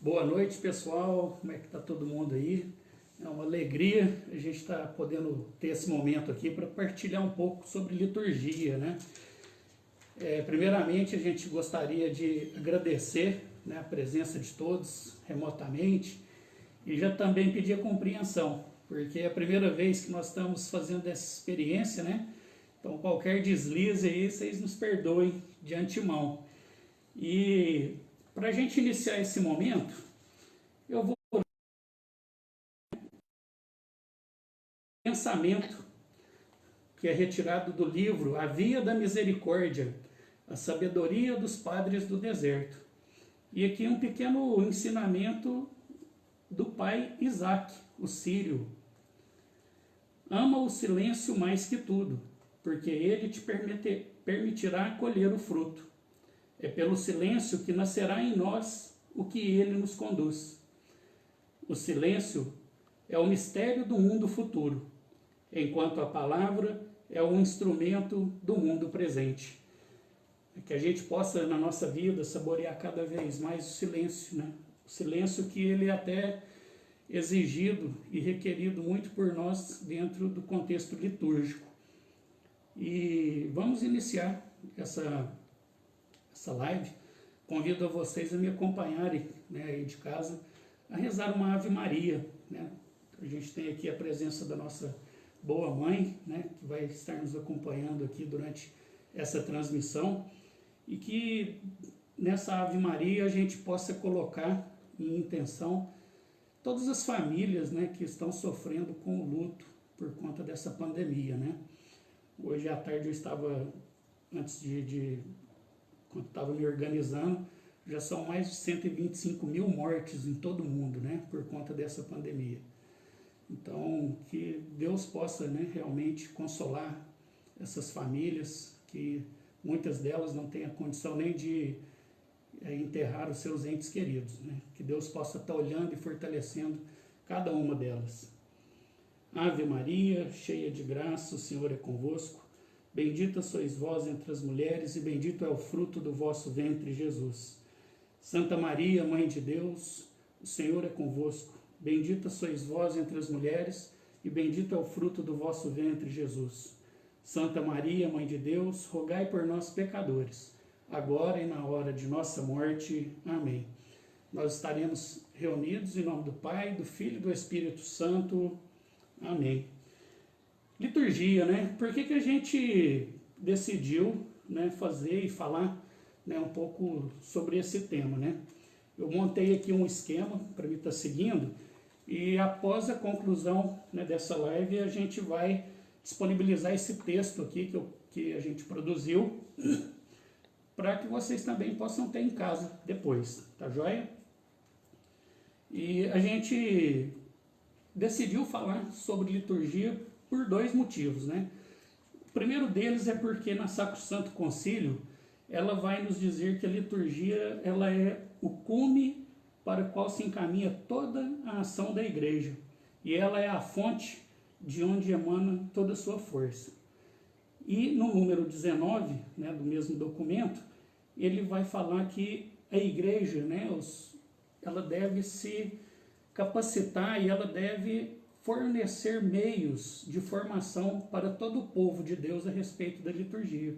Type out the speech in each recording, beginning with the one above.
Boa noite, pessoal. Como é que está todo mundo aí? É uma alegria a gente estar podendo ter esse momento aqui para partilhar um pouco sobre liturgia, né? Primeiramente, a gente gostaria de agradecer, né, a presença de todos remotamente e já também pedir a compreensão, porque é a primeira vez que nós estamos fazendo essa experiência, né? Então, qualquer deslize aí, vocês nos perdoem de antemão. E para a gente iniciar esse momento, eu vou pensamento que é retirado do livro A Via da Misericórdia, a sabedoria dos padres do deserto. E aqui um pequeno ensinamento do pai Isaac, o sírio. Ama o silêncio mais que tudo, porque ele te permitirá colher o fruto. É pelo silêncio que nascerá em nós o que ele nos conduz. O silêncio é o mistério do mundo futuro, enquanto a palavra é um instrumento do mundo presente. Que a gente possa, na nossa vida, saborear cada vez mais o silêncio, né? O silêncio que ele é até exigido e requerido muito por nós dentro do contexto litúrgico. E vamos iniciar essa live. Convido a vocês a me acompanharem, né, aí de casa, a rezar uma Ave Maria, né? A gente tem aqui a presença da nossa boa mãe, né, que vai estar nos acompanhando aqui durante essa transmissão, e que nessa Ave Maria a gente possa colocar em intenção todas as famílias, né, que estão sofrendo com o luto por conta dessa pandemia, né? Hoje à tarde eu estava, antes quando estava me organizando, já são mais de 125 mil mortes em todo o mundo, né, por conta dessa pandemia. Então, que Deus possa, né, realmente consolar essas famílias, que muitas delas não têm a condição nem de enterrar os seus entes queridos, né? Que Deus possa estar olhando e fortalecendo cada uma delas. Ave Maria, cheia de graça, o Senhor é convosco. Bendita sois vós entre as mulheres e bendito é o fruto do vosso ventre, Jesus. Santa Maria, Mãe de Deus, o Senhor é convosco. Bendita sois vós entre as mulheres, e bendito é o fruto do vosso ventre, Jesus. Santa Maria, Mãe de Deus, rogai por nós, pecadores, agora e na hora de nossa morte. Amém. Nós estaremos reunidos em nome do Pai, do Filho e do Espírito Santo. Amém. Liturgia, né? Por que a gente decidiu, né, fazer e falar, né, um pouco sobre esse tema, né? Eu montei aqui um esquema para mim estar seguindo, e após a conclusão, né, dessa live, a gente vai disponibilizar esse texto aqui que a gente produziu, para que vocês também possam ter em casa depois, tá joia? E a gente decidiu falar sobre liturgia por dois motivos, né? O primeiro deles é porque na Sacrosanto Concílio ela vai nos dizer que a liturgia ela é o cume para o qual se encaminha toda a ação da igreja, e ela é a fonte de onde emana toda a sua força. E no número 19, né, do mesmo documento, ele vai falar que a igreja, né, ela deve se capacitar e ela deve fornecer meios de formação para todo o povo de Deus a respeito da liturgia.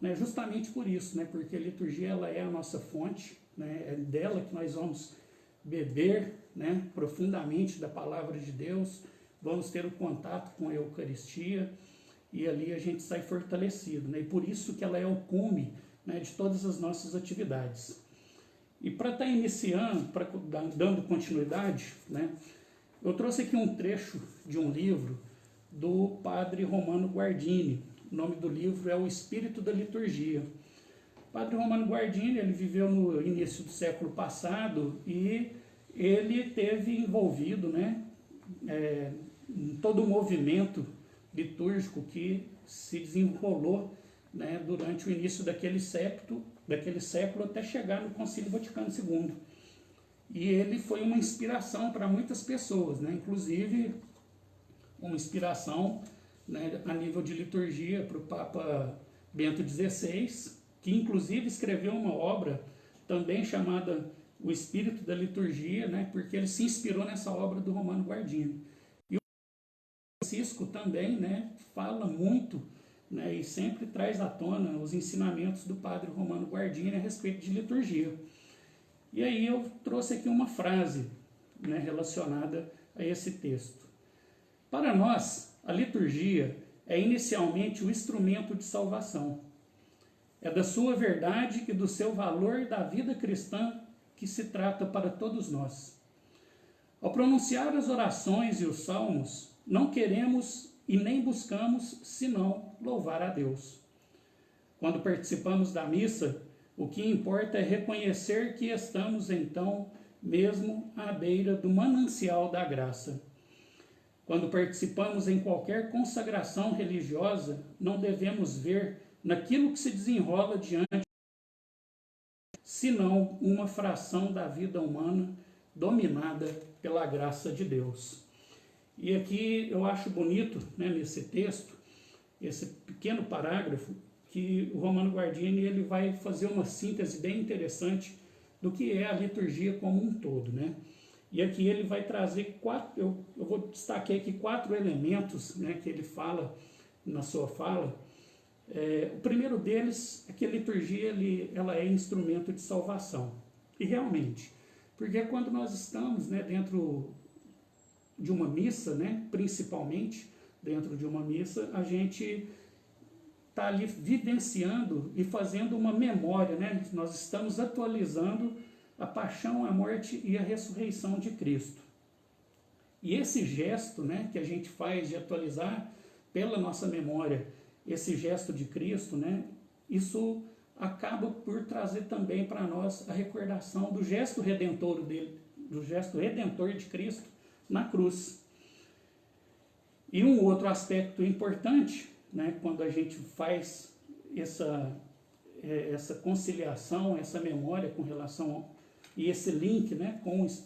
Né, justamente por isso, né, porque a liturgia ela é a nossa fonte, né, é dela que nós vamos beber, né, profundamente da palavra de Deus, vamos ter o contato com a Eucaristia, e ali a gente sai fortalecido, né, e por isso que ela é o cume, né, de todas as nossas atividades. E para estar iniciando, dando continuidade, né, eu trouxe aqui um trecho de um livro do padre Romano Guardini. O nome do livro é O Espírito da Liturgia. O padre Romano Guardini, ele viveu no início do século passado e ele teve envolvido, né, em todo o movimento litúrgico que se desenrolou, né, durante o início daquele século até chegar no Concílio Vaticano II. E ele foi uma inspiração para muitas pessoas, né, inclusive uma inspiração, né, a nível de liturgia para o Papa Bento XVI, que inclusive escreveu uma obra também chamada o espírito da liturgia, né, porque ele se inspirou nessa obra do Romano Guardini. E o Francisco também, né, fala muito, né, e sempre traz à tona os ensinamentos do padre Romano Guardini a respeito de liturgia. E aí eu trouxe aqui uma frase, né, relacionada a esse texto. Para nós, a liturgia é inicialmente o instrumento de salvação. É da sua verdade e do seu valor da vida cristã que se trata para todos nós. Ao pronunciar as orações e os salmos, não queremos e nem buscamos senão louvar a Deus. Quando participamos da missa, o que importa é reconhecer que estamos então mesmo à beira do manancial da graça. Quando participamos em qualquer consagração religiosa, não devemos ver naquilo que se desenrola diante, senão uma fração da vida humana dominada pela graça de Deus. E aqui eu acho bonito, né, nesse texto, esse pequeno parágrafo, que o Romano Guardini ele vai fazer uma síntese bem interessante do que é a liturgia como um todo, né? E aqui ele vai trazer eu vou destacar aqui 4 elementos, né, que ele fala na sua fala. O primeiro deles é que a liturgia ela é instrumento de salvação. E realmente, porque quando nós estamos, né, dentro de uma missa, né, principalmente dentro de uma missa, a gente está ali vivenciando e fazendo uma memória, né? Nós estamos atualizando a paixão, a morte e a ressurreição de Cristo. E esse gesto, né, que a gente faz de atualizar pela nossa memória esse gesto de Cristo, né, isso acaba por trazer também para nós a recordação do gesto redentor dele, do gesto redentor de Cristo na cruz. E um outro aspecto importante, né, quando a gente faz essa conciliação, essa memória com relação e esse link, né,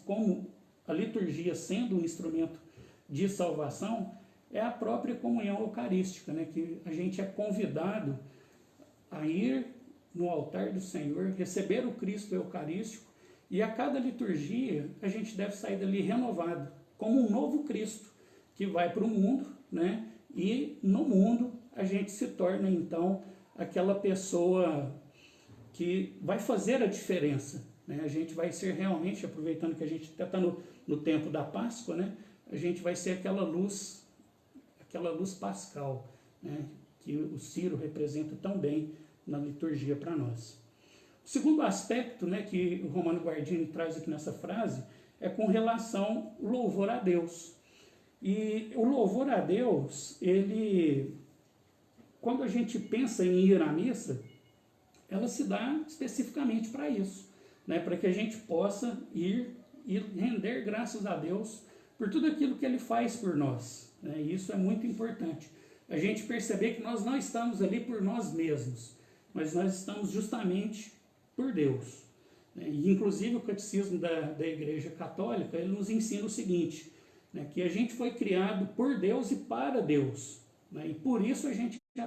como a liturgia sendo um instrumento de salvação, é a própria comunhão eucarística, né, que a gente é convidado a ir no altar do Senhor, receber o Cristo Eucarístico, e a cada liturgia a gente deve sair dali renovado, como um novo Cristo, que vai para o mundo, né, e no mundo a gente se torna então aquela pessoa que vai fazer a diferença, né? A gente vai ser realmente, aproveitando que a gente até está no tempo da Páscoa, né? A gente vai ser aquela luz pascal, né, que o Ciro representa tão bem na liturgia para nós. O segundo aspecto, né, que o Romano Guardini traz aqui nessa frase é com relação ao louvor a Deus. E o louvor a Deus, quando a gente pensa em ir à missa, ela se dá especificamente para isso, né, para que a gente possa ir e render graças a Deus por tudo aquilo que Ele faz por nós. Né? E isso é muito importante. A gente perceber que nós não estamos ali por nós mesmos, mas nós estamos justamente por Deus. Né? E inclusive o catecismo da Igreja Católica, ele nos ensina o seguinte, né, que a gente foi criado por Deus e para Deus. Né? E por isso a gente tem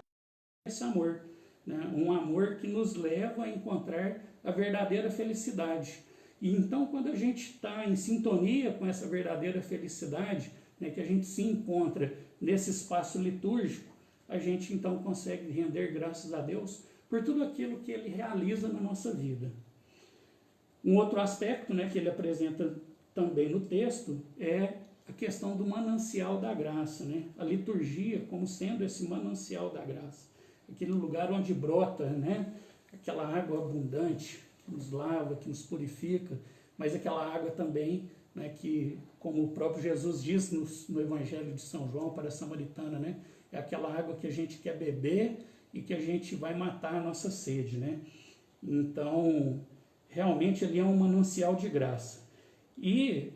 esse amor. Né? Um amor que nos leva a encontrar a verdadeira felicidade. E então, quando a gente está em sintonia com essa verdadeira felicidade, né, que a gente se encontra nesse espaço litúrgico, a gente então consegue render graças a Deus por tudo aquilo que Ele realiza na nossa vida. Um outro aspecto, né, que ele apresenta também no texto é a questão do manancial da graça, né? A liturgia como sendo esse manancial da graça, aquele lugar onde brota, né, aquela água abundante que nos lava, que nos purifica, mas aquela água também, né, que, como o próprio Jesus diz no Evangelho de São João para a Samaritana, né, é aquela água que a gente quer beber e que a gente vai matar a nossa sede, né? Então, realmente ali é um manancial de graça. E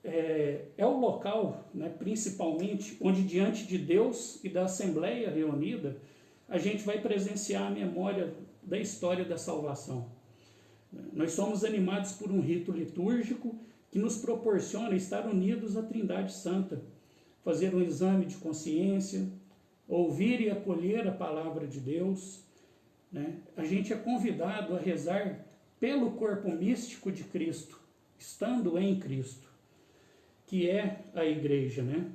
é o local, né, principalmente, onde diante de Deus e da Assembleia reunida, a gente vai presenciar a memória da história da salvação. Nós somos animados por um rito litúrgico que nos proporciona estar unidos à Trindade Santa, fazer um exame de consciência, ouvir e acolher a palavra de Deus, né? A gente é convidado a rezar pelo corpo místico de Cristo, estando em Cristo, que é a igreja, né?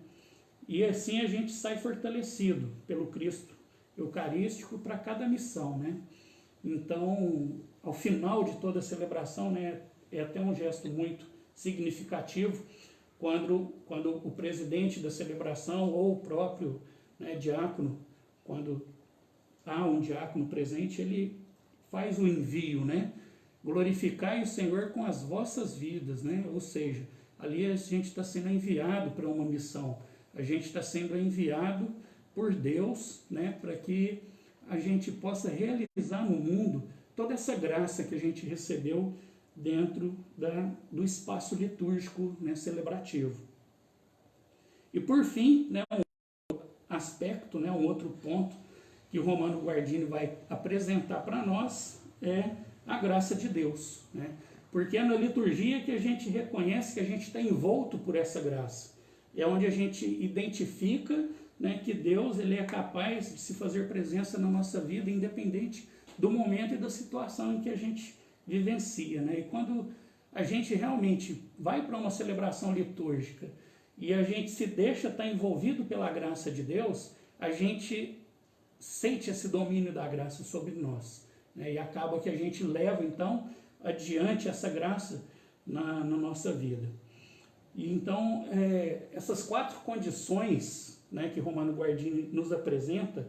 E assim a gente sai fortalecido pelo Cristo eucarístico para cada missão, né? Então, ao final de toda a celebração, né, é até um gesto muito significativo, quando o presidente da celebração ou o próprio, né, diácono, quando há um diácono presente, ele faz o envio, né? Glorificai o Senhor com as vossas vidas, né? Ou seja, ali a gente está sendo enviado para uma missão, a gente está sendo enviado por Deus, né, para que a gente possa realizar no mundo toda essa graça que a gente recebeu dentro do espaço litúrgico, né, celebrativo. E por fim, né, um aspecto, né, um outro ponto que o Romano Guardini vai apresentar para nós é a graça de Deus, né? Porque é na liturgia que a gente reconhece que a gente está envolto por essa graça. É onde a gente identifica, né, que Deus ele é capaz de se fazer presença na nossa vida, independente do momento e da situação em que a gente vivencia, né? E quando a gente realmente vai para uma celebração litúrgica e a gente se deixa estar envolvido pela graça de Deus, a gente sente esse domínio da graça sobre nós, né? E acaba que a gente leva, então, adiante essa graça na nossa vida. E então, essas 4 condições, né, que Romano Guardini nos apresenta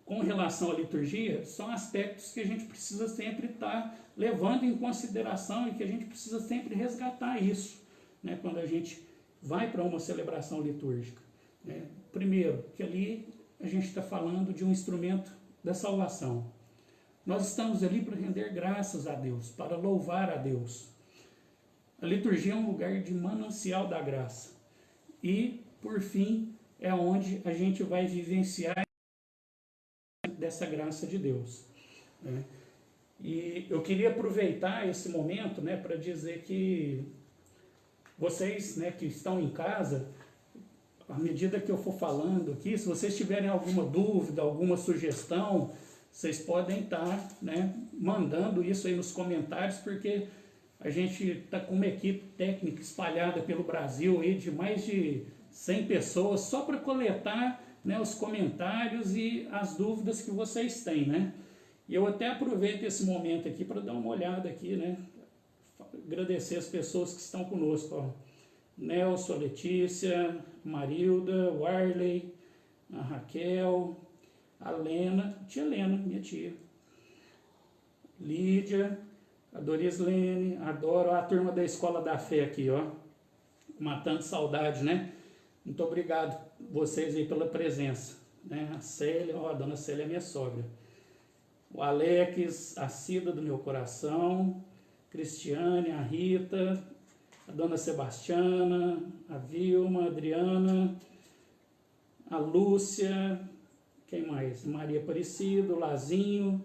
com relação à liturgia, são aspectos que a gente precisa sempre estar levando em consideração e que a gente precisa sempre resgatar isso, né, quando a gente vai para uma celebração litúrgica, né? Primeiro, que ali a gente está falando de um instrumento da salvação. Nós estamos ali para render graças a Deus, para louvar a Deus. A liturgia é um lugar de manancial da graça. E, por fim, é onde a gente vai vivenciar dessa graça de Deus, né? E eu queria aproveitar esse momento, né, para dizer que vocês, né, que estão em casa, à medida que eu for falando aqui, se vocês tiverem alguma dúvida, alguma sugestão, vocês podem estar, né, mandando isso aí nos comentários, porque a gente está com uma equipe técnica espalhada pelo Brasil aí de mais de 100 pessoas só para coletar, né, os comentários e as dúvidas que vocês têm, né? E eu até aproveito esse momento aqui para dar uma olhada aqui, né? Agradecer as pessoas que estão conosco, ó. Nelson, Letícia, Marilda, Warley, a Raquel, a Lena, tia Lena, minha tia, Lídia, a Dorislene, adoro a turma da Escola da Fé aqui, ó, matando saudade, né? Muito obrigado vocês aí pela presença, né? A Célia, ó, a dona Célia é minha sogra. O Alex, a Cida do meu coração, Cristiane, a Rita, a dona Sebastiana, a Vilma, a Adriana, a Lúcia, quem mais? Maria Aparecida, o Lazinho,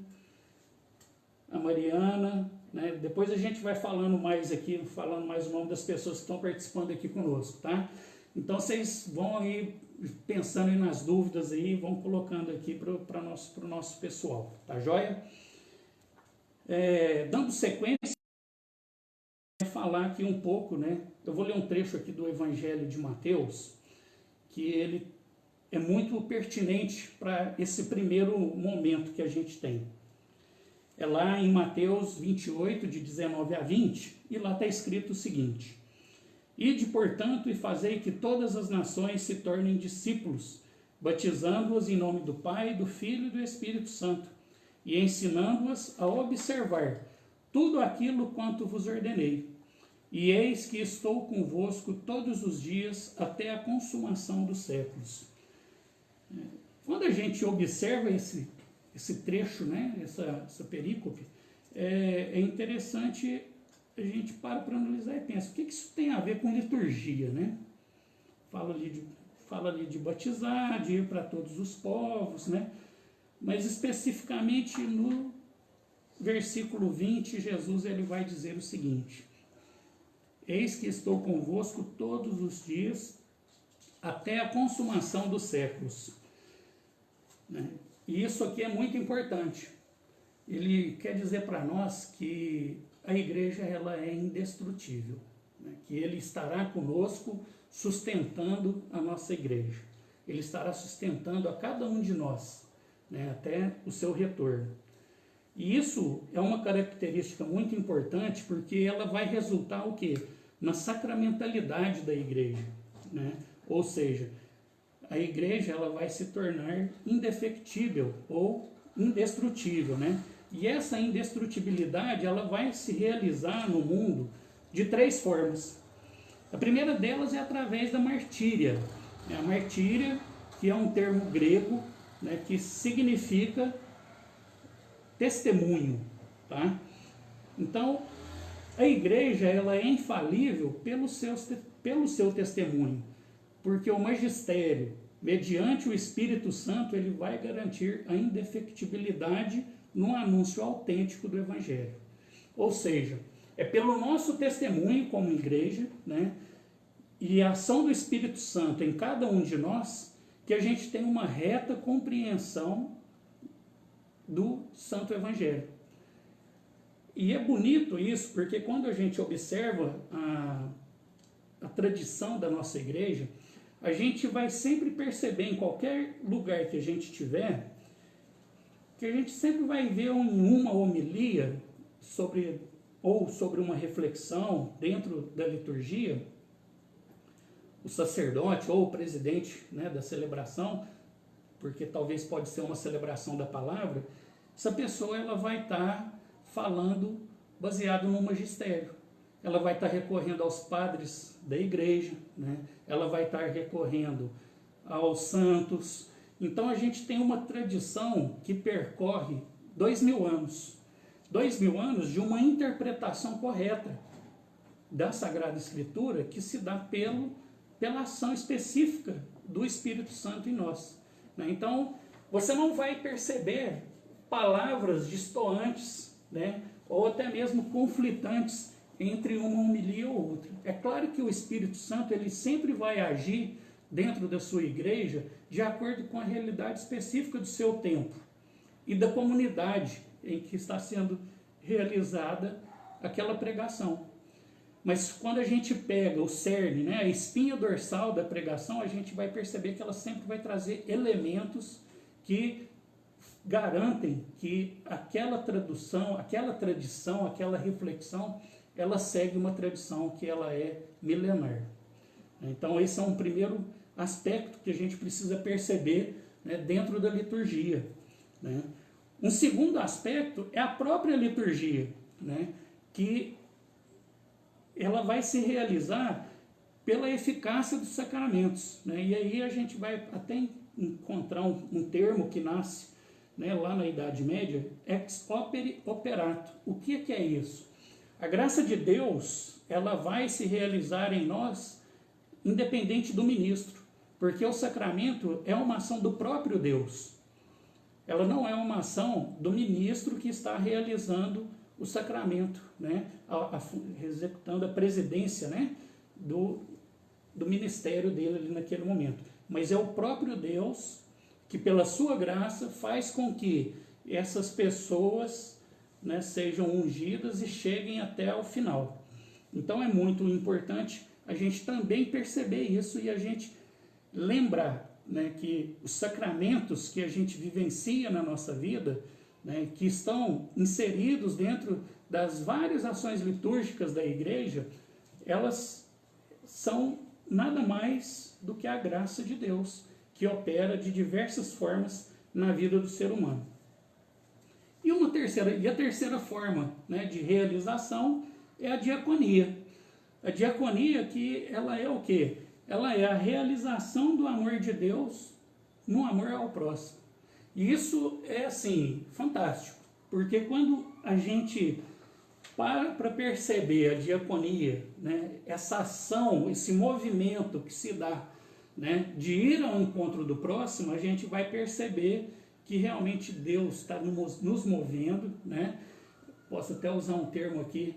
a Mariana, né? Depois a gente vai falando mais aqui, falando mais o nome das pessoas que estão participando aqui conosco, tá? Então vocês vão aí pensando aí nas dúvidas aí, vão colocando aqui para o nosso pessoal, tá joia? Dando sequência, falar aqui um pouco, né? Eu vou ler um trecho aqui do Evangelho de Mateus, que ele é muito pertinente para esse primeiro momento que a gente tem. É lá em Mateus 28, de 19 a 20, e lá está escrito o seguinte: Ide, portanto, e fazei que todas as nações se tornem discípulos, batizando-os em nome do Pai, do Filho e do Espírito Santo, e ensinando-as a observar tudo aquilo quanto vos ordenei. E eis que estou convosco todos os dias até a consumação dos séculos. Quando a gente observa esse trecho, né, essa perícope, é interessante a gente para analisar e pensa, o que isso tem a ver com liturgia, né? Fala ali de batizar, de ir para todos os povos, né? Mas especificamente no versículo 20, Jesus ele vai dizer o seguinte: Eis que estou convosco todos os dias até a consumação dos séculos. Né? E isso aqui é muito importante. Ele quer dizer para nós que a igreja ela é indestrutível, né? Que ele estará conosco sustentando a nossa igreja. Ele estará sustentando a cada um de nós, né? Até o seu retorno. E isso é uma característica muito importante porque ela vai resultar o quê? Na sacramentalidade da igreja, né? Ou seja, a igreja ela vai se tornar indefectível ou indestrutível, né? E essa indestrutibilidade ela vai se realizar no mundo de três formas. A primeira delas é através da martíria. A martíria, que é um termo grego, né, que significa testemunho, tá? Então, a igreja ela é infalível pelo seu testemunho, porque o magistério, mediante o Espírito Santo, ele vai garantir a indefectibilidade no anúncio autêntico do Evangelho. Ou seja, é pelo nosso testemunho como igreja, né, e a ação do Espírito Santo em cada um de nós, que a gente tem uma reta compreensão do Santo Evangelho. E é bonito isso, porque quando a gente observa a tradição da nossa igreja, a gente vai sempre perceber em qualquer lugar que a gente estiver, que a gente sempre vai ver em uma homilia sobre uma reflexão dentro da liturgia, o sacerdote ou o presidente, né, da celebração, porque talvez pode ser uma celebração da palavra, essa pessoa ela vai estar falando baseado no magistério. Ela vai estar recorrendo aos padres da igreja, né? Ela vai estar recorrendo aos santos. Então a gente tem uma tradição que percorre 2000 anos. 2000 anos de uma interpretação correta da Sagrada Escritura que se dá pela ação específica do Espírito Santo em nós, né? Então você não vai perceber palavras distoantes, né? Ou até mesmo conflitantes entre uma homilia ou outra. É claro que o Espírito Santo ele sempre vai agir dentro da sua igreja de acordo com a realidade específica do seu tempo e da comunidade em que está sendo realizada aquela pregação. Mas quando a gente pega o cerne, né, a espinha dorsal da pregação, a gente vai perceber que ela sempre vai trazer elementos que garantem que aquela tradição, aquela reflexão, ela segue uma tradição que ela é milenar. Então esse é um primeiro aspecto que a gente precisa perceber, né, dentro da liturgia, né? Um segundo aspecto é a própria liturgia, né, que ela vai se realizar pela eficácia dos sacramentos, né? E aí a gente vai até encontrar um termo que nasce, né, lá na Idade Média, ex opere operato. O que é isso? A graça de Deus ela vai se realizar em nós independente do ministro, porque o sacramento é uma ação do próprio Deus. Ela não é uma ação do ministro que está realizando o sacramento, né, executando a presidência, né, do ministério dele ali naquele momento. Mas é o próprio Deus que, pela sua graça, faz com que essas pessoas, né, sejam ungidas e cheguem até o final. Então é muito importante a gente também perceber isso e a gente lembrar, né, que os sacramentos que a gente vivencia na nossa vida, né, que estão inseridos dentro das várias ações litúrgicas da igreja, elas são nada mais do que a graça de Deus, que opera de diversas formas na vida do ser humano. E a terceira forma, né, de realização é a diaconia. A diaconia que ela é o quê? Ela é a realização do amor de Deus no amor ao próximo. E isso é, assim, fantástico, porque quando a gente para perceber a diaconia, né, essa ação, esse movimento que se dá, né, de ir ao encontro do próximo, a gente vai perceber que realmente Deus está nos movendo, né? Posso até usar um termo aqui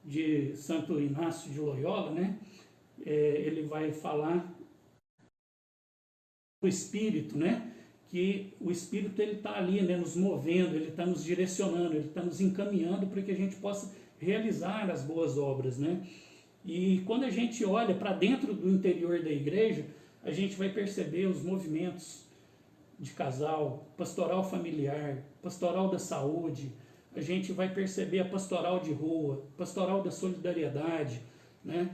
de Santo Inácio de Loyola, né? Ele vai falar do Espírito, né? Que o Espírito ele está ali, né, nos movendo, ele está nos direcionando, ele está nos encaminhando para que a gente possa realizar as boas obras, né? E quando a gente olha para dentro do interior da igreja, a gente vai perceber os movimentos de casal, pastoral familiar, pastoral da saúde, a gente vai perceber a pastoral de rua, pastoral da solidariedade, né?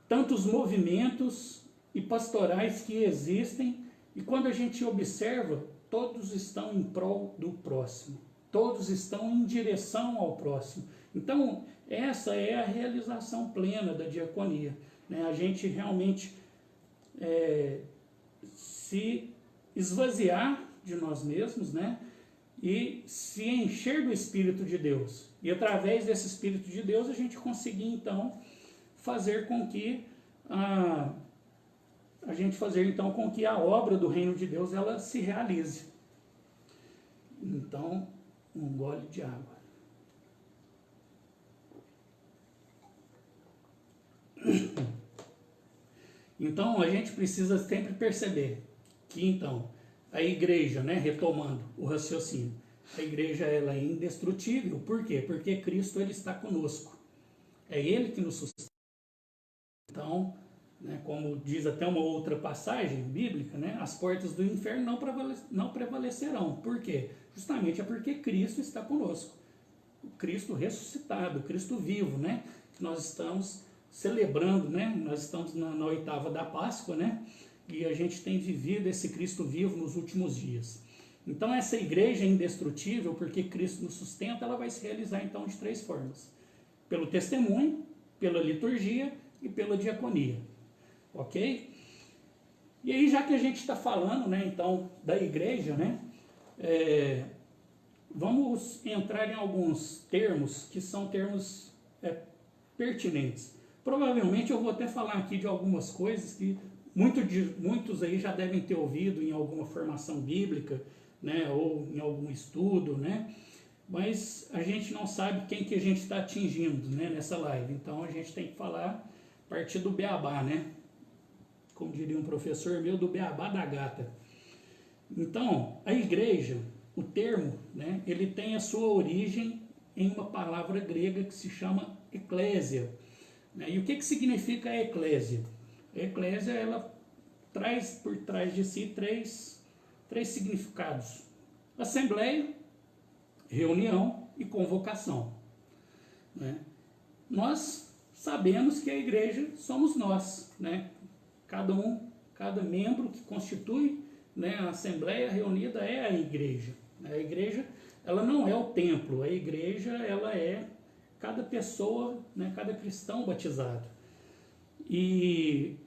Tantos movimentos e pastorais que existem, e quando a gente observa, todos estão em prol do próximo, todos estão em direção ao próximo. Então, essa é a realização plena da diaconia, né? A gente realmente se esvaziar de nós mesmos, né? E se encher do Espírito de Deus. E através desse Espírito de Deus a gente conseguir então fazer com que a obra do reino de Deus ela se realize. Então, um gole de água. Então, a gente precisa sempre perceber que, então, a igreja, né, retomando o raciocínio, a igreja ela é indestrutível. Por quê? Porque Cristo ele está conosco. É Ele que nos sustenta. Então, né, como diz até uma outra passagem bíblica, né, as portas do inferno não prevalecerão. Por quê? Justamente é porque Cristo está conosco. O Cristo ressuscitado, o Cristo vivo, né? Nós estamos celebrando, né? Nós estamos na oitava da Páscoa, né? E a gente tem vivido esse Cristo vivo nos últimos dias. Então essa igreja é indestrutível porque Cristo nos sustenta, ela vai se realizar então de 3 formas. Pelo testemunho, pela liturgia e pela diaconia. Ok? E aí já que a gente está falando, né, então, da igreja, né? Vamos entrar em alguns termos que são termos pertinentes. Provavelmente eu vou até falar aqui de algumas coisas que muitos aí já devem ter ouvido em alguma formação bíblica, né, ou em algum estudo, né, mas a gente não sabe quem que a gente está atingindo, né, nessa live. Então a gente tem que falar a partir do beabá, né, como diria um professor meu, do beabá da gata. Então, a igreja, o termo, né, ele tem a sua origem em uma palavra grega que se chama eclésia. Né? E o que significa a eclésia? A eclésia, ela traz por trás de si três significados: assembleia, reunião e convocação. Né? Nós sabemos que a igreja somos nós, né? Cada membro que constitui, né, a assembleia reunida é a igreja. A igreja, ela não é o templo, a igreja, ela é cada pessoa, né, cada cristão batizado. E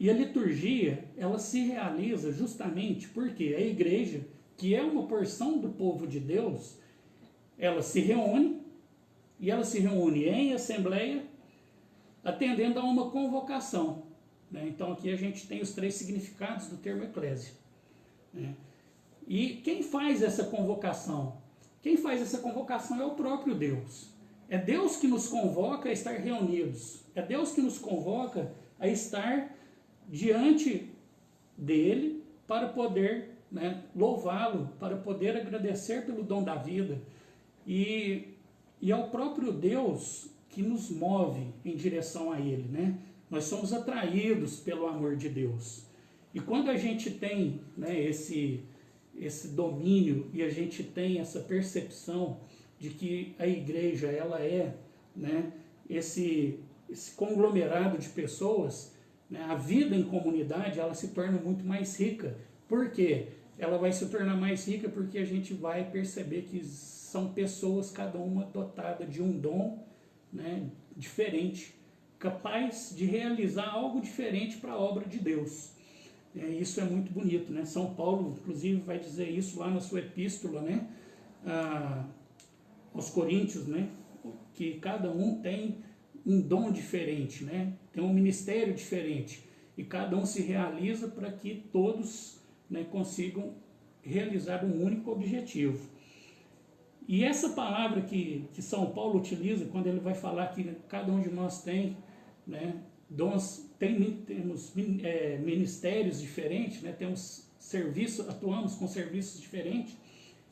a liturgia, ela se realiza justamente porque a igreja, que é uma porção do povo de Deus, ela se reúne, e ela se reúne em assembleia, atendendo a uma convocação. Né? Então aqui a gente tem os 3 significados do termo eclésia. Né? E quem faz essa convocação? Quem faz essa convocação é o próprio Deus. É Deus que nos convoca a estar reunidos. É Deus que nos convoca a estar diante dele para poder, né, louvá-lo, para poder agradecer pelo dom da vida. E é o próprio Deus que nos move em direção a ele, né? Nós somos atraídos pelo amor de Deus. E quando a gente tem, né, esse domínio e a gente tem essa percepção de que a igreja ela é, né, esse conglomerado de pessoas, né, a vida em comunidade ela se torna muito mais rica. Por quê? Ela vai se tornar mais rica porque a gente vai perceber que são pessoas, cada uma dotada de um dom, né, diferente, capaz de realizar algo diferente para a obra de Deus. Isso é muito bonito, né? São Paulo, inclusive, vai dizer isso lá na sua epístola, né, aos Coríntios, né, que cada um tem um dom diferente, né, tem um ministério diferente, e cada um se realiza para que todos, né, consigam realizar um único objetivo. E essa palavra que São Paulo utiliza, quando ele vai falar que cada um de nós tem, né, dons, temos ministérios diferentes, né, temos serviço, atuamos com serviços diferentes,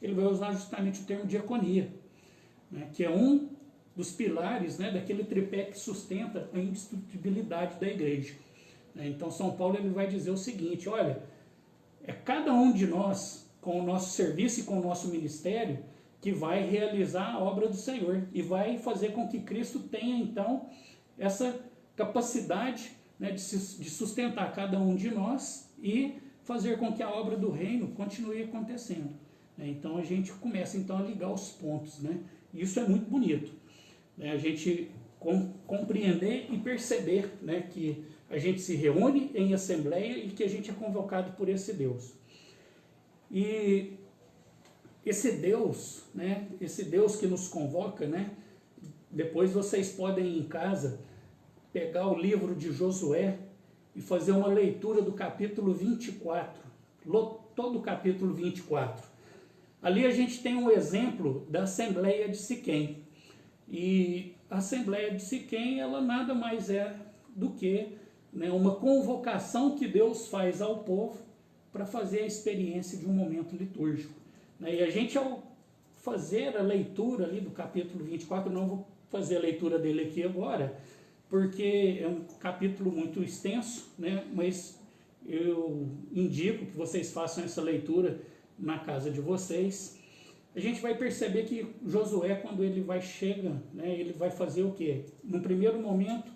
ele vai usar justamente o termo diaconia, né, que é um dos pilares, né, daquele tripé que sustenta a indestrutibilidade da igreja. Então São Paulo ele vai dizer o seguinte: olha, é cada um de nós, com o nosso serviço e com o nosso ministério, que vai realizar a obra do Senhor e vai fazer com que Cristo tenha então essa capacidade, né, de sustentar cada um de nós e fazer com que a obra do reino continue acontecendo. Então a gente começa então a ligar os pontos, né? Isso é muito bonito, né? A gente compreender e perceber, né, que a gente se reúne em assembleia e que a gente é convocado por esse Deus. E esse Deus, né, esse Deus que nos convoca, né, depois vocês podem ir em casa pegar o livro de Josué e fazer uma leitura do capítulo 24, todo o capítulo 24. Ali a gente tem um exemplo da Assembleia de Siquém. E a Assembleia de Siquém, ela nada mais é do que, né, uma convocação que Deus faz ao povo para fazer a experiência de um momento litúrgico. E a gente, ao fazer a leitura ali do capítulo 24, não vou fazer a leitura dele aqui agora, porque é um capítulo muito extenso, né, mas eu indico que vocês façam essa leitura na casa de vocês. A gente vai perceber que Josué, quando ele chega, né, ele vai fazer o quê? No primeiro momento,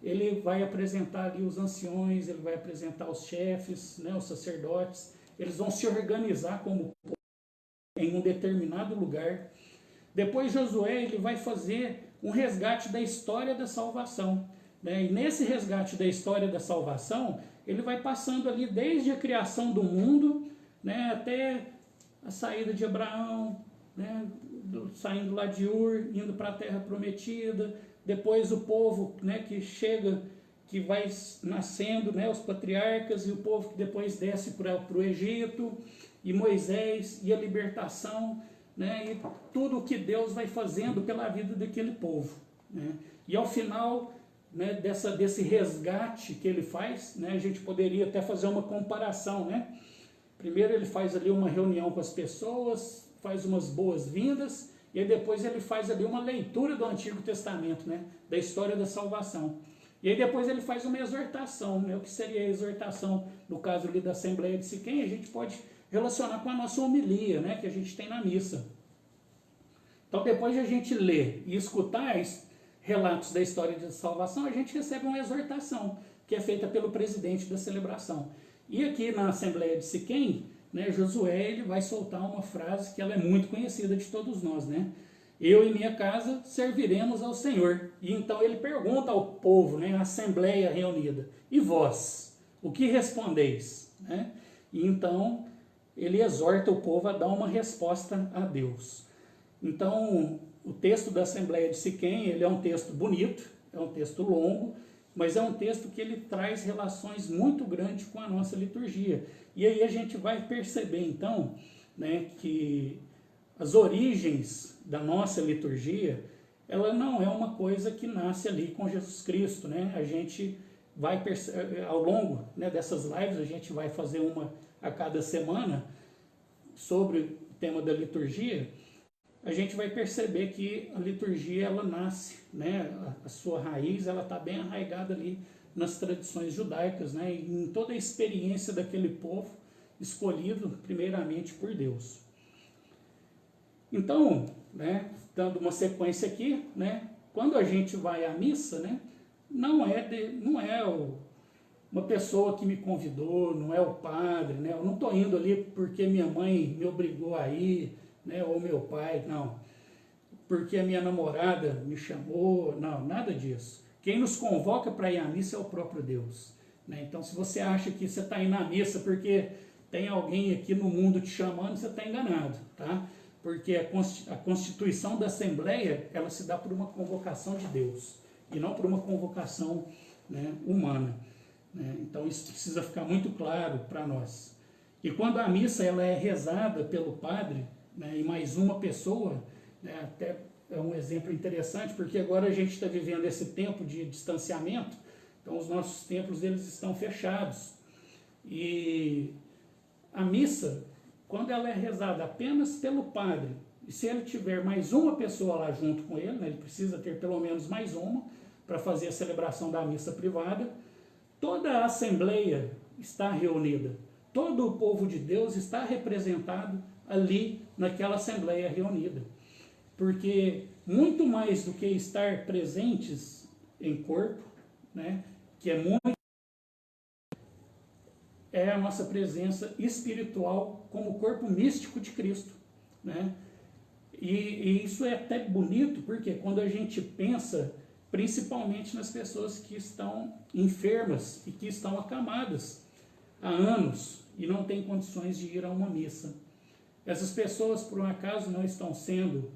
ele vai apresentar ali os anciões, ele vai apresentar os chefes, né, os sacerdotes, eles vão se organizar como povo em um determinado lugar. Depois Josué ele vai fazer um resgate da história da salvação, né? E nesse resgate da história da salvação, ele vai passando ali desde a criação do mundo, né, até a saída de Abraão, né, saindo lá de Ur, indo para a terra prometida, depois o povo, né, que chega, que vai nascendo, né, os patriarcas, e o povo que depois desce para o Egito, e Moisés, e a libertação, né, e tudo o que Deus vai fazendo pela vida daquele povo, né? E ao final, né, desse resgate que ele faz, né, a gente poderia até fazer uma comparação, né? Primeiro ele faz ali uma reunião com as pessoas, faz umas boas-vindas, e aí depois ele faz ali uma leitura do Antigo Testamento, né, da história da salvação. E aí depois ele faz uma exortação, né? O que seria a exortação, no caso ali da Assembleia de Siquém, a gente pode relacionar com a nossa homilia, né, que a gente tem na missa. Então depois de a gente ler e escutar relatos da história da salvação, a gente recebe uma exortação, que é feita pelo presidente da celebração. E aqui na Assembleia de Siquém, né, Josué ele vai soltar uma frase que ela é muito conhecida de todos nós, né? Eu e minha casa serviremos ao Senhor. E então ele pergunta ao povo, né, a Assembleia reunida: e vós, o que respondeis? Né? E então ele exorta o povo a dar uma resposta a Deus. Então o texto da Assembleia de Siquém, ele é um texto bonito, é um texto longo, mas é um texto que ele traz relações muito grandes com a nossa liturgia. E aí a gente vai perceber então, né, que as origens da nossa liturgia, ela não é uma coisa que nasce ali com Jesus Cristo, né? A gente vai, ao longo, né, dessas lives, a gente vai fazer uma a cada semana sobre o tema da liturgia. A gente vai perceber que a liturgia ela nasce, né, a sua raiz ela está bem arraigada ali nas tradições judaicas, né, em toda a experiência daquele povo escolhido primeiramente por Deus. Então, né, dando uma sequência aqui, né, quando a gente vai à missa, né, não é uma pessoa que me convidou, não é o padre, né, eu não estou indo ali porque minha mãe me obrigou a ir, né, ou meu pai, não, porque a minha namorada me chamou, não, nada disso. Quem nos convoca para ir à missa é o próprio Deus, né? Então se você acha que você está indo à missa porque tem alguém aqui no mundo te chamando, você está enganado, tá? Porque a constituição da Assembleia, ela se dá por uma convocação de Deus, e não por uma convocação, né, humana, né? Então isso precisa ficar muito claro para nós. E quando a missa ela é rezada pelo padre, né, e mais uma pessoa, né, até é um exemplo interessante, porque agora a gente está vivendo esse tempo de distanciamento, então os nossos templos eles estão fechados, e a missa, quando ela é rezada apenas pelo padre E se ele tiver mais uma pessoa lá junto com ele, né, ele precisa ter pelo menos mais uma para fazer a celebração da missa privada, toda a assembleia está reunida. Todo o povo de Deus está representado ali naquela assembleia reunida. Porque muito mais do que estar presentes em corpo, né, que é muito, é a nossa presença espiritual como corpo místico de Cristo, né? E isso é até bonito, porque quando a gente pensa principalmente nas pessoas que estão enfermas e que estão acamadas há anos e não têm condições de ir a uma missa. Essas pessoas, por um acaso, não estão sendo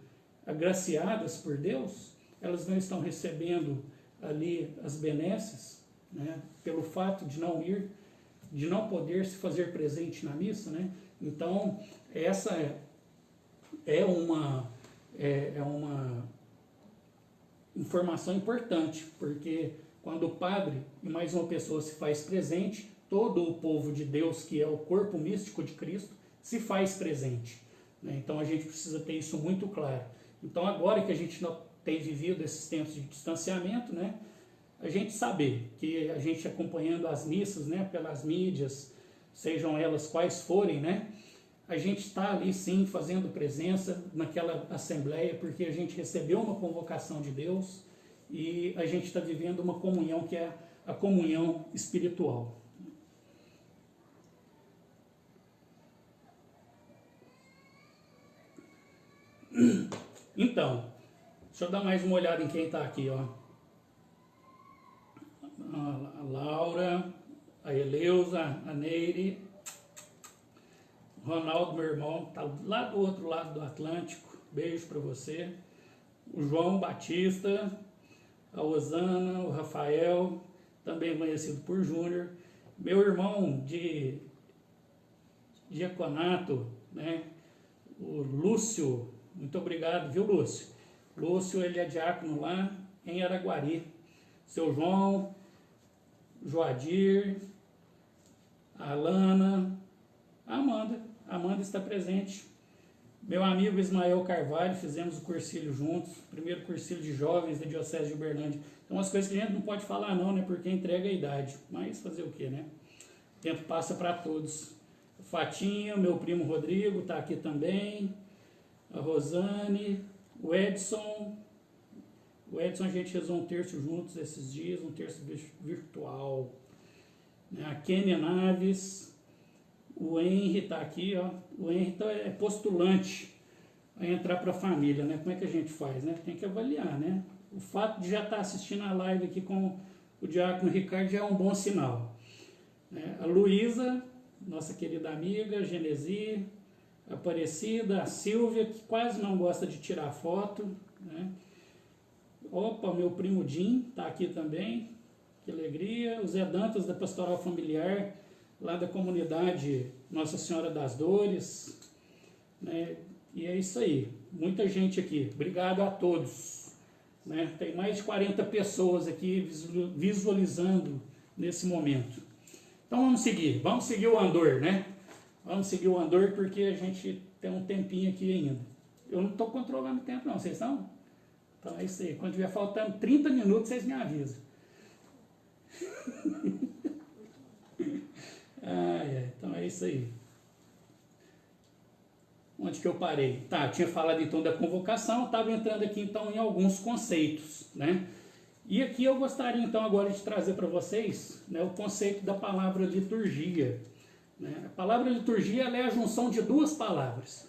agraciadas por Deus, elas não estão recebendo ali as benesses, né, pelo fato de não ir, de não poder se fazer presente na missa, né? Então, essa é uma informação importante, porque quando o padre e mais uma pessoa se faz presente, todo o povo de Deus, que é o corpo místico de Cristo, se faz presente, né? Então a gente precisa ter isso muito claro. Então agora que a gente não tem vivido esses tempos de distanciamento, né, a gente saber que a gente acompanhando as missas, né, pelas mídias, sejam elas quais forem, né, a gente está ali sim fazendo presença naquela assembleia, porque a gente recebeu uma convocação de Deus e a gente está vivendo uma comunhão que é a comunhão espiritual. Então, deixa eu dar mais uma olhada em quem está aqui, ó. A Laura, a Eleusa, a Neire, o Ronaldo, meu irmão, está lá do outro lado do Atlântico, beijo para você. O João Batista, a Osana, o Rafael, também conhecido por Júnior, meu irmão de diaconato, né, o Lúcio, muito obrigado, viu, Lúcio? Lúcio, ele é diácono lá em Araguari. Seu João, Joadir, a Alana, a Amanda. A Amanda está presente. Meu amigo Ismael Carvalho, fizemos o cursilho juntos, primeiro cursilho de jovens da Diocese de Uberlândia. Então, umas coisas que a gente não pode falar não, né, porque entrega a idade. Mas fazer o quê, né? O tempo passa para todos. Fatinha, meu primo Rodrigo, está aqui também. A Rosane, o Edson. O Edson, a gente rezou um terço juntos esses dias, um terço virtual. A Kênia Naves, o Henry está aqui, ó. O Henry é postulante a entrar para a família, né? Como é que a gente faz, né? Tem que avaliar, né? O fato de já estar assistindo a live aqui com o diácono Ricardo já é um bom sinal. A Luísa, nossa querida amiga, a Genesi, a Aparecida, a Silvia, que quase não gosta de tirar foto, né? Opa, meu primo Jim está aqui também, que alegria. O Zé Dantas, da Pastoral Familiar, lá da comunidade Nossa Senhora das Dores, né? E é isso aí, muita gente aqui, obrigado a todos, né? Tem mais de 40 pessoas aqui visualizando nesse momento. Então vamos seguir o andor, né? Vamos seguir o andor porque a gente tem um tempinho aqui ainda. Eu não estou controlando o tempo não, vocês estão? Então é isso aí, quando estiver faltando 30 minutos, vocês me avisam. Então é isso aí. Onde que eu parei? Tá, eu tinha falado então da convocação, estava entrando aqui então em alguns conceitos, né? E aqui eu gostaria então agora de trazer para vocês, né, o conceito da palavra liturgia. Né? A palavra liturgia ela é a junção de duas palavras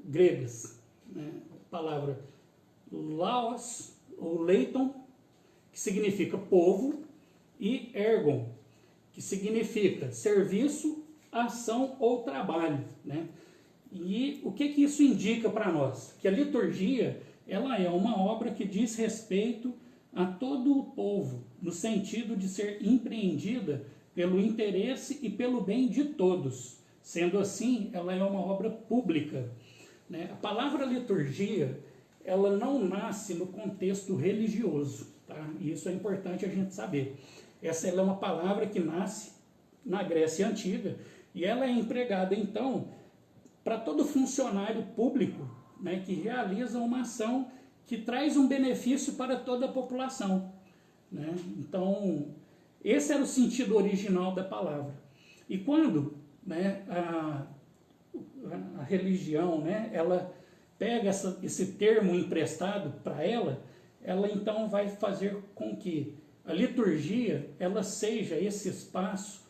gregas, né? A palavra laos ou leiton, que significa povo, e ergon, que significa serviço, ação ou trabalho, né? E o que isso indica para nós? Que a liturgia ela é uma obra que diz respeito a todo o povo, no sentido de ser empreendida pelo interesse e pelo bem de todos. Sendo assim, ela é uma obra pública, né? A palavra liturgia, ela não nasce no contexto religioso, tá? E isso é importante a gente saber. Essa ela é uma palavra que nasce na Grécia Antiga e ela é empregada, então, para todo funcionário público, né, que realiza uma ação que traz um benefício para toda a população, né? Então, esse era o sentido original da palavra. E quando, né, a religião, né, ela pega esse termo emprestado para ela, ela então vai fazer com que a liturgia ela seja esse espaço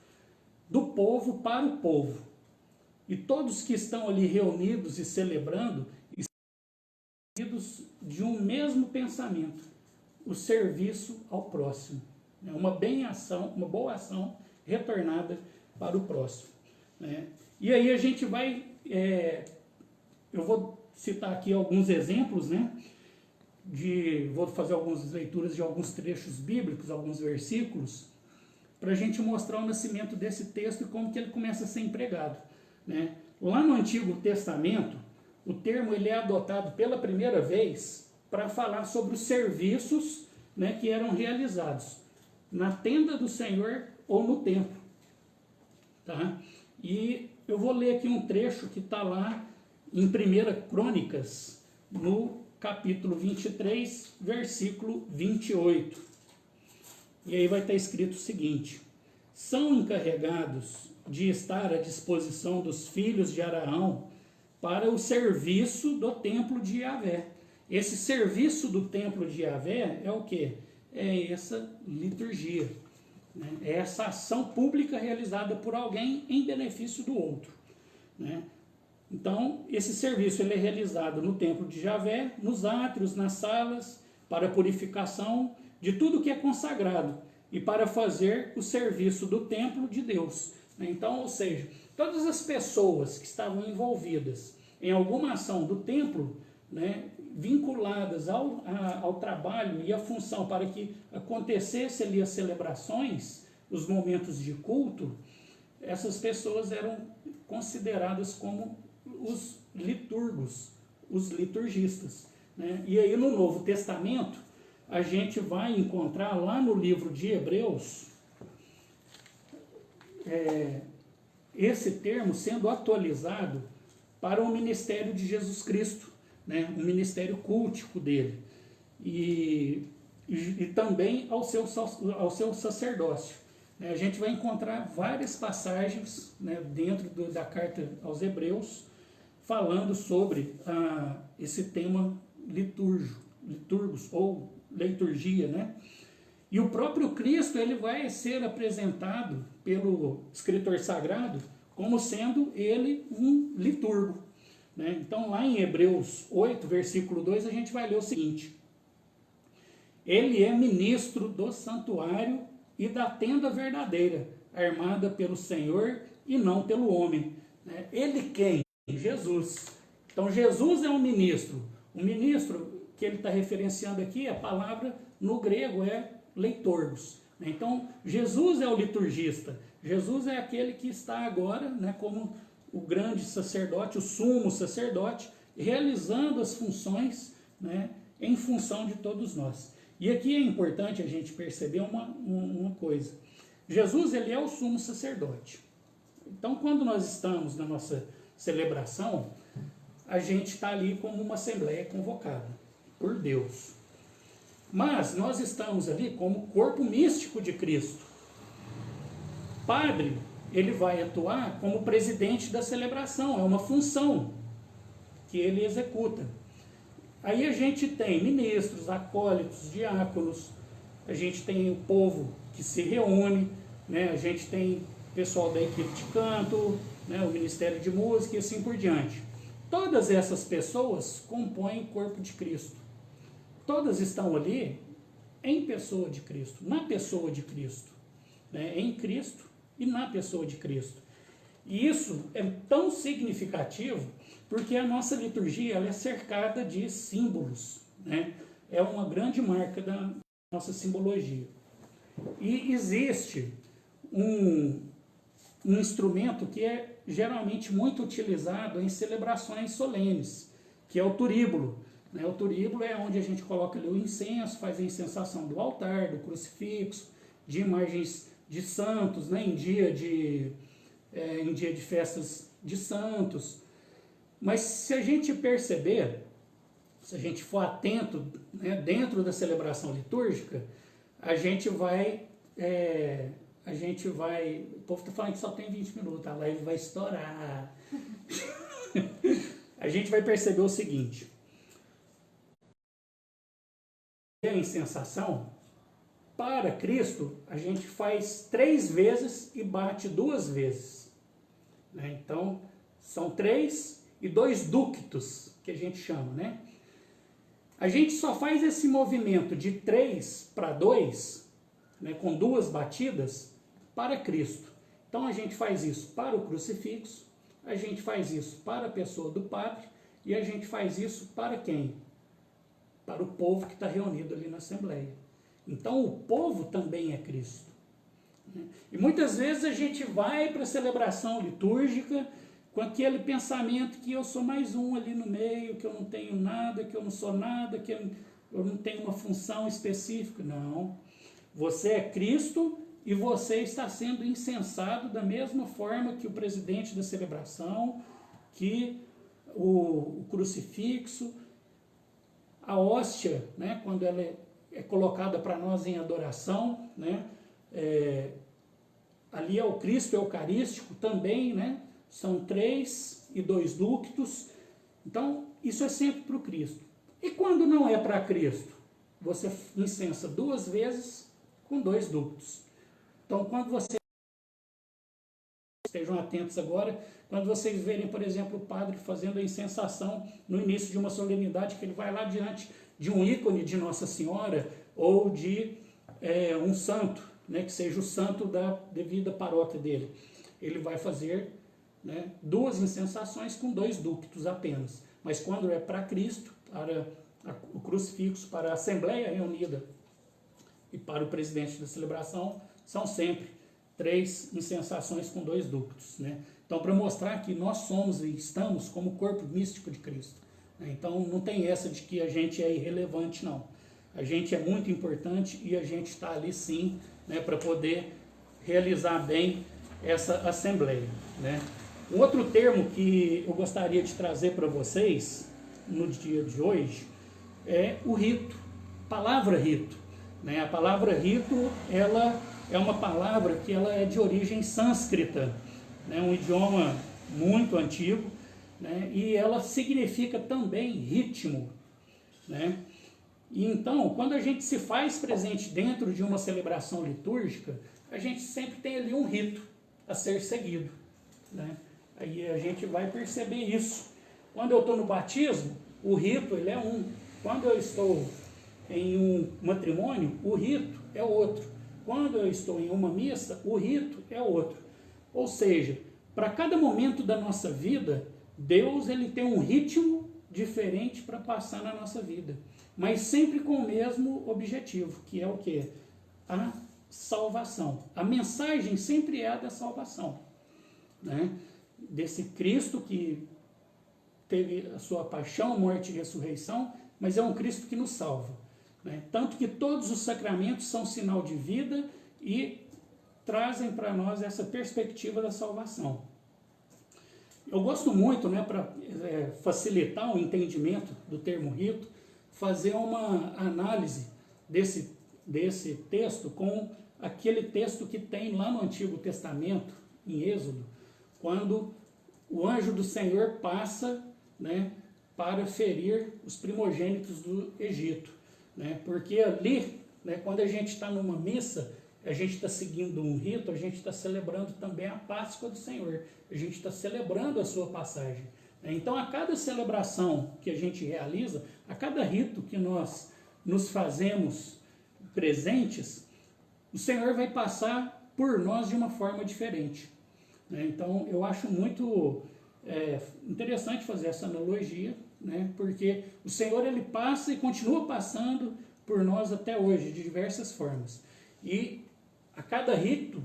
do povo para o povo. E todos que estão ali reunidos e celebrando, estão unidos de um mesmo pensamento, o serviço ao próximo. Uma bem-ação, uma boa ação retornada para o próximo, né? E aí a gente vai, eu vou citar aqui alguns exemplos, né? Vou fazer algumas leituras de alguns trechos bíblicos, alguns versículos, para a gente mostrar o nascimento desse texto e como que ele começa a ser empregado, né? Lá no Antigo Testamento, o termo ele é adotado pela primeira vez para falar sobre os serviços, né, que eram realizados na tenda do Senhor ou no templo, tá? E eu vou ler aqui um trecho que está lá em 1 Crônicas, no capítulo 23, versículo 28. E aí vai estar escrito o seguinte: são encarregados de estar à disposição dos filhos de Araão para o serviço do templo de Yahvé. Esse serviço do templo de Yahvé é o quê? É essa liturgia, né? É essa ação pública realizada por alguém em benefício do outro, né? Então, esse serviço ele é realizado no templo de Yahvé, nos átrios, nas salas, para purificação de tudo que é consagrado e para fazer o serviço do templo de Deus. Então, ou seja, todas as pessoas que estavam envolvidas em alguma ação do templo, né, vinculadas ao trabalho e à função para que acontecesse ali as celebrações, os momentos de culto, essas pessoas eram consideradas como os liturgos, os liturgistas, né? E aí no Novo Testamento, a gente vai encontrar lá no livro de Hebreus, esse termo sendo atualizado para o ministério de Jesus Cristo, né? O ministério cultico dele, e também ao seu sacerdócio. A gente vai encontrar várias passagens, né, dentro da carta aos Hebreus, falando sobre esse tema litúrgicos ou liturgia, né? E o próprio Cristo ele vai ser apresentado pelo escritor sagrado como sendo ele um liturgo, né? Então lá em Hebreus 8, versículo 2, a gente vai ler o seguinte: ele é ministro do santuário e da tenda verdadeira, armada pelo Senhor e não pelo homem. Ele quem? Jesus. Então Jesus é um ministro. O ministro que ele está referenciando aqui, a palavra no grego é leitorgos. Então Jesus é o liturgista. Jesus é aquele que está agora, né, como o grande sacerdote, o sumo sacerdote, realizando as funções, né, em função de todos nós. E aqui é importante a gente perceber uma coisa. Jesus ele é o sumo sacerdote. Então quando nós estamos na nossa celebração, a gente está ali como uma assembleia convocada por Deus. Mas nós estamos ali como corpo místico de Cristo. Padre, ele vai atuar como presidente da celebração, é uma função que ele executa. Aí a gente tem ministros, acólitos, diáconos, a gente tem o povo que se reúne, né? A gente tem pessoal da equipe de canto, né? O Ministério de Música e assim por diante. Todas essas pessoas compõem o corpo de Cristo. Todas estão ali em pessoa de Cristo, na pessoa de Cristo, né? Em Cristo e na pessoa de Cristo. E isso é tão significativo porque a nossa liturgia ela é cercada de símbolos, né? É uma grande marca da nossa simbologia. E existe um instrumento que é geralmente muito utilizado em celebrações solenes, que é o turíbulo. O turíbulo é onde a gente coloca ali o incenso, faz a incensação do altar, do crucifixo, de imagens de santos, né? em dia de festas de santos. Mas se a gente perceber, se a gente for atento, né, dentro da celebração litúrgica, a gente vai, o povo está falando que só tem 20 minutos, a live vai estourar. A gente vai perceber o seguinte: a incensação, para Cristo, a gente faz 3 vezes e bate 2 vezes. Né? Então, são 3 e 2 ductos, que a gente chama, né? A gente só faz esse movimento de 3 para 2, né, com 2 batidas, para Cristo. Então, a gente faz isso para o crucifixo, a gente faz isso para a pessoa do padre, e a gente faz isso para quem? Para o povo que está reunido ali na Assembleia. Então, o povo também é Cristo. E muitas vezes a gente vai para a celebração litúrgica com aquele pensamento que eu sou mais um ali no meio, que eu não tenho nada, que eu não sou nada, que eu não tenho uma função específica. Não. Você é Cristo e você está sendo incensado da mesma forma que o presidente da celebração, que o crucifixo, a hóstia, né, quando ela é colocada para nós em adoração, né, ali é o Cristo Eucarístico também, né, são 3 e 2 ductos. Então, isso é sempre para o Cristo. E quando não é para Cristo? Você incensa 2 vezes com 2 ductos. Então, quando vocês estejam atentos agora, quando vocês verem, por exemplo, o padre fazendo a incensação no início de uma solenidade, que ele vai lá diante de um ícone de Nossa Senhora ou de um santo, né, que seja o santo da devida paróquia dele. Ele vai fazer, né, 2 incensações com 2 ductos apenas. Mas quando é para Cristo, para o crucifixo, para a Assembleia reunida e para o presidente da celebração, são sempre 3 incensações com 2 ductos, né? Então, para mostrar que nós somos e estamos como corpo místico de Cristo, né? Então, não tem essa de que a gente é irrelevante, não. A gente é muito importante e a gente está ali sim, né, para poder realizar bem essa assembleia, né? Um outro termo que eu gostaria de trazer para vocês no dia de hoje é o rito, palavra rito, né? A palavra rito, ela é uma palavra que ela é de origem sânscrita, né? Um idioma muito antigo, né? E ela significa também ritmo, né? E então, quando a gente se faz presente dentro de uma celebração litúrgica, a gente sempre tem ali um rito a ser seguido, né? Aí a gente vai perceber isso. Quando eu estou no batismo, o rito ele é um. Quando eu estou em um matrimônio, o rito é outro. Quando eu estou em uma missa, o rito é outro. Ou seja, para cada momento da nossa vida, Deus ele tem um ritmo diferente para passar na nossa vida, mas sempre com o mesmo objetivo, que é o quê? A salvação. A mensagem sempre é a da salvação, né? Desse Cristo que teve a sua paixão, morte e ressurreição, mas é um Cristo que nos salva, né? Tanto que todos os sacramentos são sinal de vida e trazem para nós essa perspectiva da salvação. Eu gosto muito, né, para facilitar o entendimento do termo rito, fazer uma análise desse texto com aquele texto que tem lá no Antigo Testamento, em Êxodo, quando o anjo do Senhor passa, né, para ferir os primogênitos do Egito, né? Porque ali, né, quando a gente está numa missa, a gente está seguindo um rito, a gente está celebrando também a Páscoa do Senhor, a gente está celebrando a sua passagem. Então, a cada celebração que a gente realiza, a cada rito que nós nos fazemos presentes, o Senhor vai passar por nós de uma forma diferente, né? Então, eu acho muito interessante fazer essa analogia, né? Porque o Senhor ele passa e continua passando por nós até hoje, de diversas formas. E a cada rito,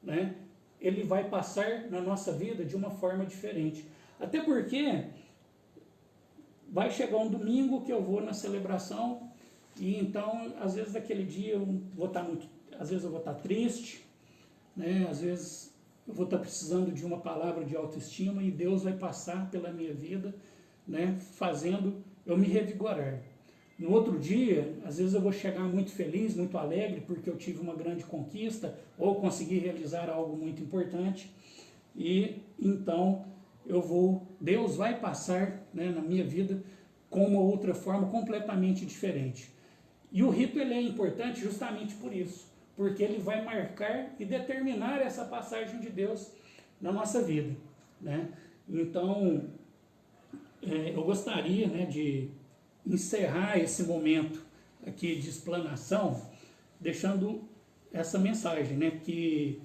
né, ele vai passar na nossa vida de uma forma diferente. Até porque vai chegar um domingo que eu vou na celebração e então, às vezes, naquele dia eu vou estar muito, às vezes eu vou estar triste, né, às vezes eu vou estar precisando de uma palavra de autoestima e Deus vai passar pela minha vida, né, fazendo eu me revigorar. No outro dia, às vezes eu vou chegar muito feliz, muito alegre, porque eu tive uma grande conquista ou consegui realizar algo muito importante, e então Deus vai passar, né, na minha vida com uma outra forma completamente diferente. E o rito ele é importante justamente por isso, porque ele vai marcar e determinar essa passagem de Deus na nossa vida, né? Então, eu gostaria, né, de encerrar esse momento aqui de explanação, deixando essa mensagem, né, que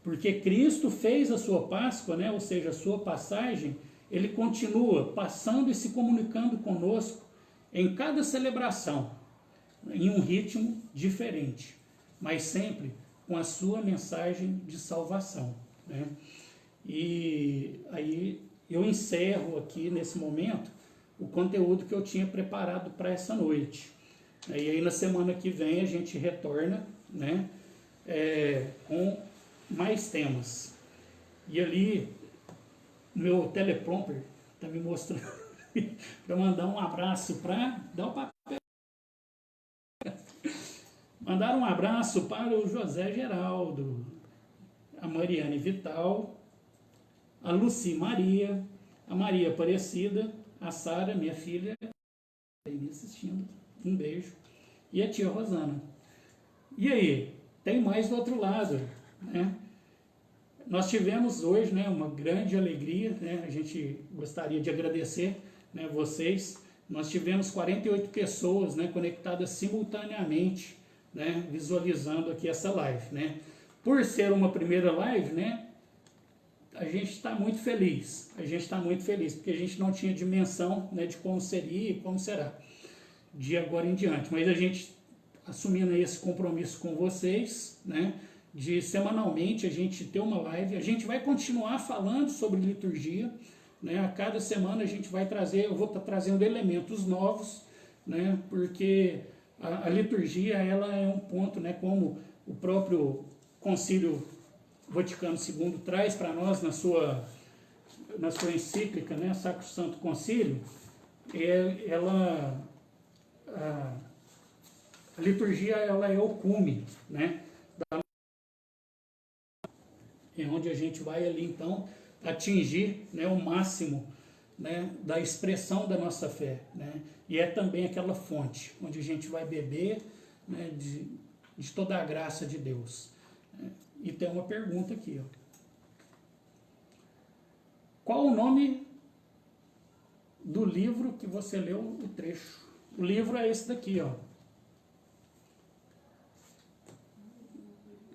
porque Cristo fez a sua Páscoa, né, ou seja, a sua passagem, ele continua passando e se comunicando conosco em cada celebração, em um ritmo diferente, mas sempre com a sua mensagem de salvação, né? E aí eu encerro aqui nesse momento o conteúdo que eu tinha preparado para essa noite. E aí na semana que vem a gente retorna, né, com mais temas. E ali, meu teleprompter está me mostrando para mandar um abraço para dar o papel. Mandar um abraço para o José Geraldo, a Mariane Vital, a Luci Maria, a Maria Aparecida, a Sara, minha filha, está me assistindo, um beijo, e a tia Rosana. E aí, tem mais do outro lado, né? Nós tivemos hoje, né, uma grande alegria, né? A gente gostaria de agradecer, né, vocês. Nós tivemos 48 pessoas, né, conectadas simultaneamente, né, visualizando aqui essa live, né? Por ser uma primeira live, né, a gente está muito feliz, porque a gente não tinha dimensão, né, de como seria e como será de agora em diante, mas a gente assumindo esse compromisso com vocês, né, de semanalmente a gente ter uma live, a gente vai continuar falando sobre liturgia, né, a cada semana a gente vai trazer, eu vou estar trazendo elementos novos, né, porque a liturgia ela é um ponto, né, como o próprio Concílio Vaticano II traz para nós na sua encíclica, né, Sacro Santo Concílio, a liturgia ela é o cume, né, é onde a gente vai ali então atingir, né, o máximo, né, da expressão da nossa fé, né, e é também aquela fonte onde a gente vai beber, né, de toda a graça de Deus. E tem uma pergunta aqui, ó. Qual o nome do livro que você leu o trecho? O livro é esse daqui, ó.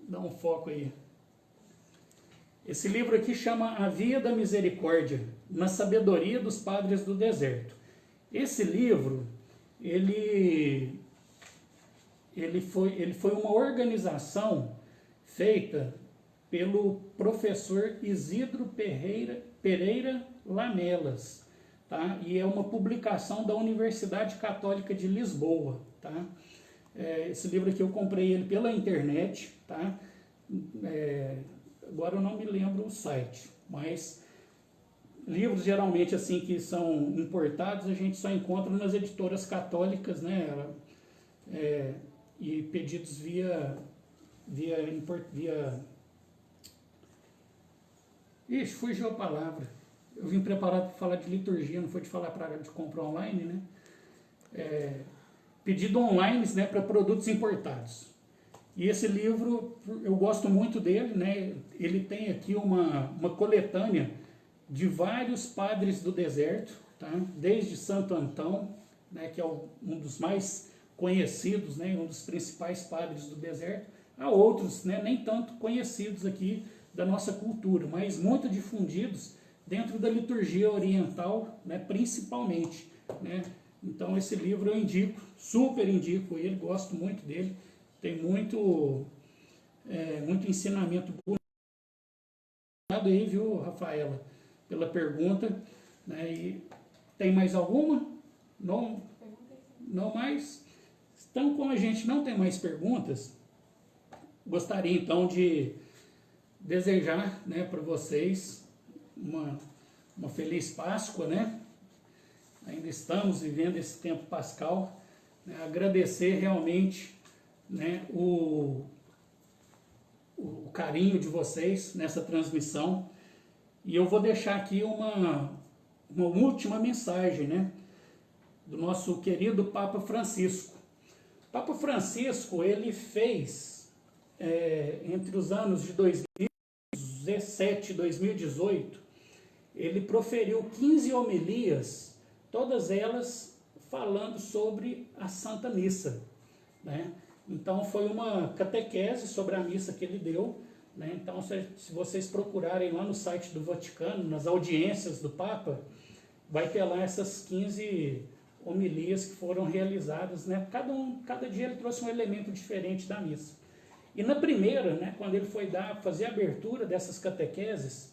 Dá um foco aí. Esse livro aqui chama A Via da Misericórdia, na Sabedoria dos Padres do Deserto. Esse livro, ele foi uma organização feita pelo professor Isidro Pereira Lamelas, tá? E é uma publicação da Universidade Católica de Lisboa, tá? Esse livro aqui eu comprei ele pela internet, tá? Agora eu não me lembro o site, mas livros geralmente assim que são importados a gente só encontra nas editoras católicas, né? E pedidos via Ixi, fugiu a palavra. Eu vim preparado para falar de liturgia, não foi de falar de compra online, né? Pedido online, né, para produtos importados. E esse livro, eu gosto muito dele, né? Ele tem aqui uma coletânea de vários padres do deserto, tá? Desde Santo Antão, né, que é um dos mais conhecidos, né, um dos principais padres do deserto, a outros, né, nem tanto conhecidos aqui da nossa cultura, mas muito difundidos dentro da liturgia oriental, né, principalmente, né? Então esse livro eu indico, super indico ele, gosto muito dele, tem muito ensinamento bonito. Obrigado aí, viu, Rafaela, pela pergunta, né? E tem mais alguma? Não, não mais? Então, como a gente não tem mais perguntas, gostaria então de desejar, né, para vocês uma feliz Páscoa, né? Ainda estamos vivendo esse tempo pascal, né? Agradecer realmente, né, o carinho de vocês nessa transmissão. E eu vou deixar aqui uma última mensagem, né, do nosso querido Papa Francisco. O Papa Francisco, ele fez, entre os anos de 2017 e 2018, ele proferiu 15 homilias, todas elas falando sobre a Santa Missa, né? Então foi uma catequese sobre a missa que ele deu, né? Então se vocês procurarem lá no site do Vaticano, nas audiências do Papa, vai ter lá essas 15 homilias que foram realizadas, né? Cada dia ele trouxe um elemento diferente da missa. E na primeira, né, quando ele foi fazer a abertura dessas catequeses,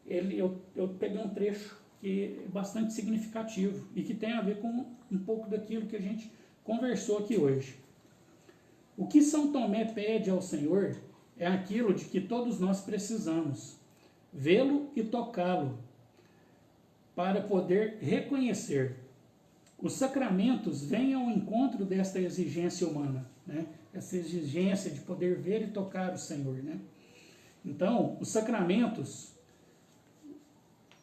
eu peguei um trecho que é bastante significativo e que tem a ver com um pouco daquilo que a gente conversou aqui hoje. O que São Tomé pede ao Senhor é aquilo de que todos nós precisamos, vê-lo e tocá-lo, para poder reconhecer. Os sacramentos vêm ao encontro desta exigência humana, né? Essa exigência de poder ver e tocar o Senhor, né? Então, os sacramentos,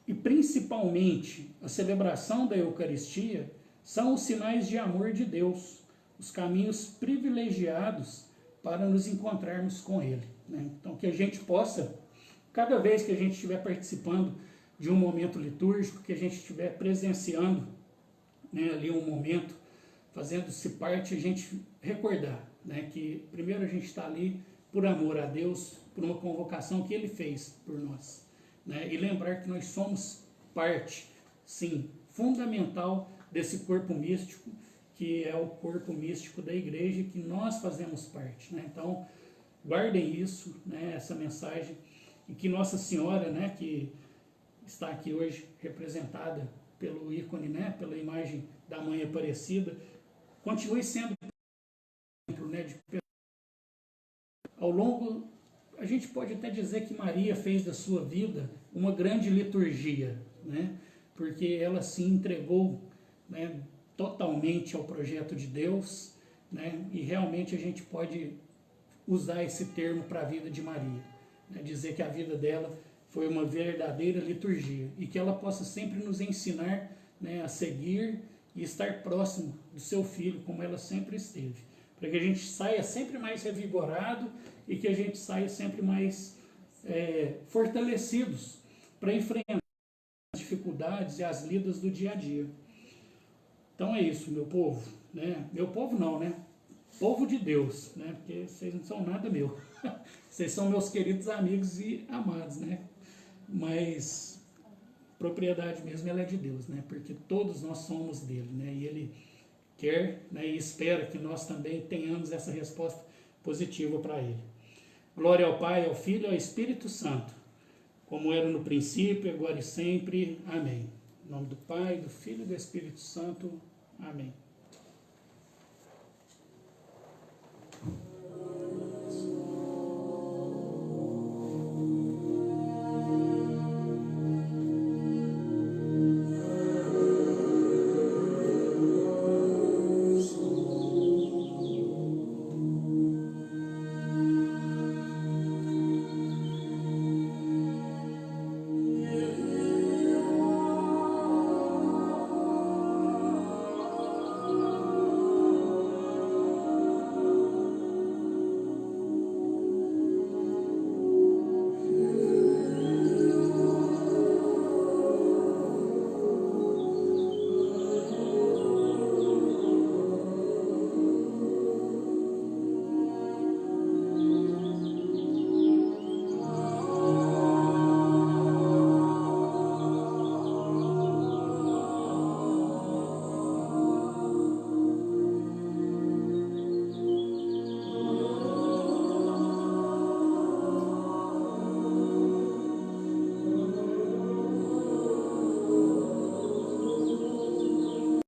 e principalmente a celebração da Eucaristia, são os sinais de amor de Deus, os caminhos privilegiados para nos encontrarmos com Ele, né? Então, que a gente possa, cada vez que a gente estiver participando de um momento litúrgico, que a gente estiver presenciando, né, ali um momento, fazendo-se parte, a gente recordar, né, que primeiro a gente está ali por amor a Deus, por uma convocação que Ele fez por nós, né, e lembrar que nós somos parte, sim, fundamental desse corpo místico, que é o corpo místico da igreja, que nós fazemos parte, né? Então, guardem isso, né, essa mensagem, e que Nossa Senhora, né, que está aqui hoje representada pelo ícone, né, pela imagem da Mãe Aparecida, continue sendo, né, ao longo, a gente pode até dizer que Maria fez da sua vida uma grande liturgia, né, porque ela se entregou, né, totalmente ao projeto de Deus, né, e realmente a gente pode usar esse termo para a vida de Maria, né, dizer que a vida dela foi uma verdadeira liturgia e que ela possa sempre nos ensinar, né, a seguir e estar próximo do seu Filho, como ela sempre esteve, para que a gente saia sempre mais revigorado e que a gente saia sempre mais fortalecidos para enfrentar as dificuldades e as lidas do dia a dia. Então é isso, meu povo, né? Meu povo não, né? Povo de Deus, né? Porque vocês não são nada meu. Vocês são meus queridos amigos e amados, né? Mas propriedade mesmo ela é de Deus, né? Porque todos nós somos dele, né? E ele quer, né, e espera que nós também tenhamos essa resposta positiva para ele. Glória ao Pai, ao Filho e ao Espírito Santo, como era no princípio, agora e sempre. Amém. Em nome do Pai, do Filho e do Espírito Santo. Amém.